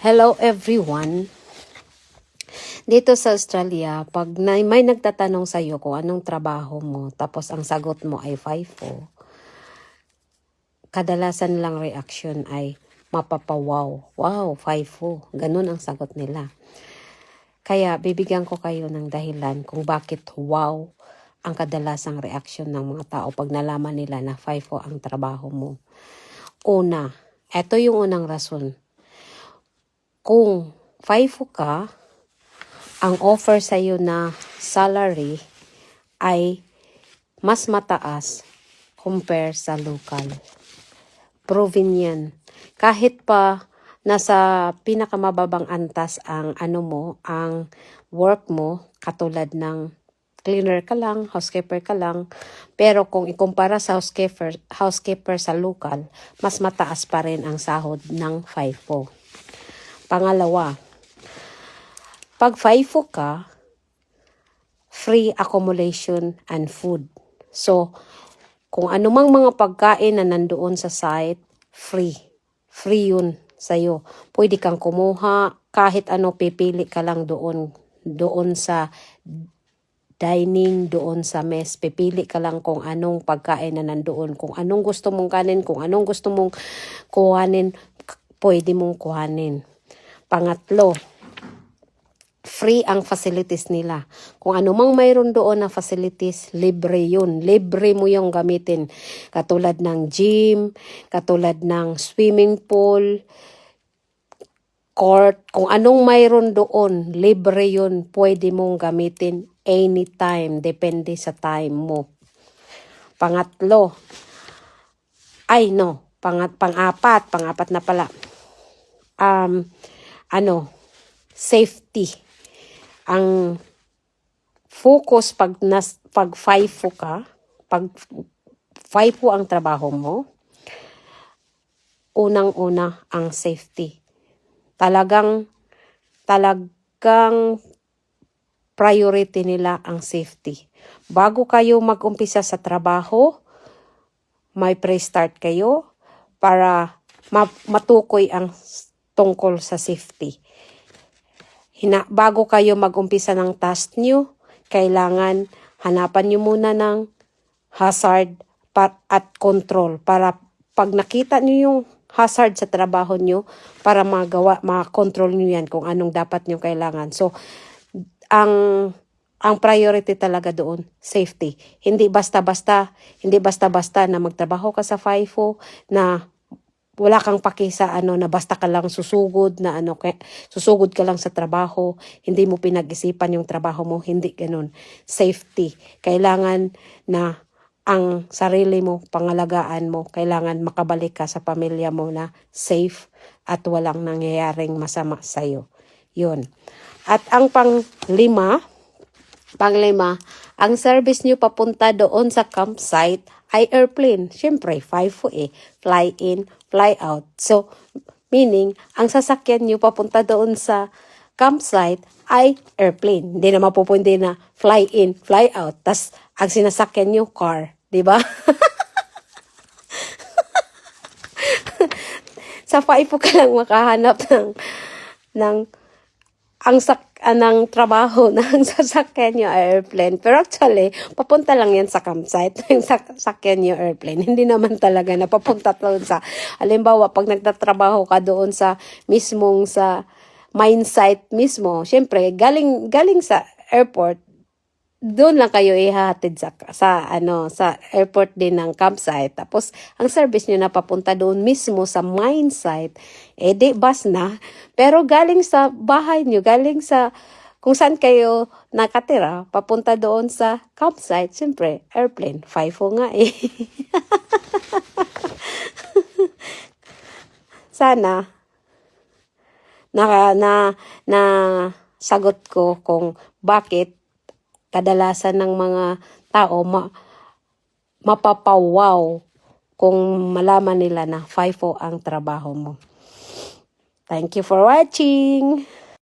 Hello everyone. Dito sa Australia, pag may nagtatanong sa iyo kung anong trabaho mo, tapos ang sagot mo ay FIFO, kadalasan lang reaction ay mapapawaw. Wow, FIFO. Ganun ang sagot nila. Kaya bibigyan ko kayo ng dahilan kung bakit wow ang kadalasang reaction ng mga tao pag nalaman nila na FIFO ang trabaho mo. Una, ito yung unang rason. Kung FIFO ka, ang offer sa iyo na salary ay mas mataas compare sa local. Proven yan. Kahit pa nasa pinakamababang antas ang ang work mo, katulad ng cleaner ka lang, housekeeper ka lang, pero kung ikumpara sa housekeeper sa local, mas mataas pa rin ang sahod ng FIFO. Pangalawa, pag FIFO ka, free accommodation and food. So, kung anumang mga pagkain na nandoon sa site, free. Free yun sa'yo. Pwede kang kumuha, kahit ano pipili ka lang doon sa dining, doon sa mess. Pipili ka lang kung anong pagkain na nandoon. Kung anong gusto mong kanin, kung anong gusto mong kuhanin, pwede mong kuhanin. Pangatlo, free ang facilities nila. Kung ano mang mayroon doon na facilities, libre yun. Libre mo yung gamitin. Katulad ng gym, katulad ng swimming pool, court. Kung anong mayroon doon, libre yun. Pwede mong gamitin anytime. Depende sa time mo. Pangatlo, pang-apat na pala. Safety. Ang focus pag FIFO ka, pag FIFO ang trabaho mo, unang-una ang safety. Talagang priority nila ang safety. Bago kayo mag-umpisa sa trabaho, may pre-start kayo para matukoy ang tungkol sa safety. Bago kayo mag-umpisa ng task nyo, kailangan hanapan nyo muna ng hazard at control para pag nakita nyo yung hazard sa trabaho nyo, para ma-control nyo yan kung anong dapat nyo kailangan. So, ang priority talaga doon, safety. Hindi basta-basta na magtrabaho ka sa FIFO na wala kang paki sa na basta ka lang susugod susugod ka lang sa trabaho, hindi mo pinag-isipan yung trabaho mo, hindi ganoon. Safety. Kailangan na ang sarili mo, pangalagaan mo, kailangan makabalik ka sa pamilya mo na safe at walang nangyayaring masama sa iyo. 'Yun. At ang panglima, ang service nyo papunta doon sa campsite ay airplane. Siyempre, FIFO fly in, fly out. So, meaning, ang sasakyan nyo papunta doon sa campsite ay airplane. Hindi na mapupwede na fly in, fly out. Tas ang sinasakyan nyo, car. Diba? Sa FIFO ka lang makahanap ng trabaho ng sasakyan nyo airplane. Pero actually, papunta lang yan sa campsite. Yung sasakyan nyo airplane. Hindi naman talaga na papunta doon sa, halimbawa, pag nagtatrabaho ka doon sa mine site mismo, syempre, galing sa airport, doon lang kayo ihahatid sa airport din ng campsite. Tapos, ang service nyo na papunta doon mismo sa mine site, di bus na. Pero galing sa bahay nyo, galing sa kung saan kayo nakatira, papunta doon sa campsite, siyempre, airplane. FIFO nga Sana, na sagot ko kung bakit kadalasan ng mga tao mapapawaw kung malaman nila na FIFO ang trabaho mo. Thank you for watching!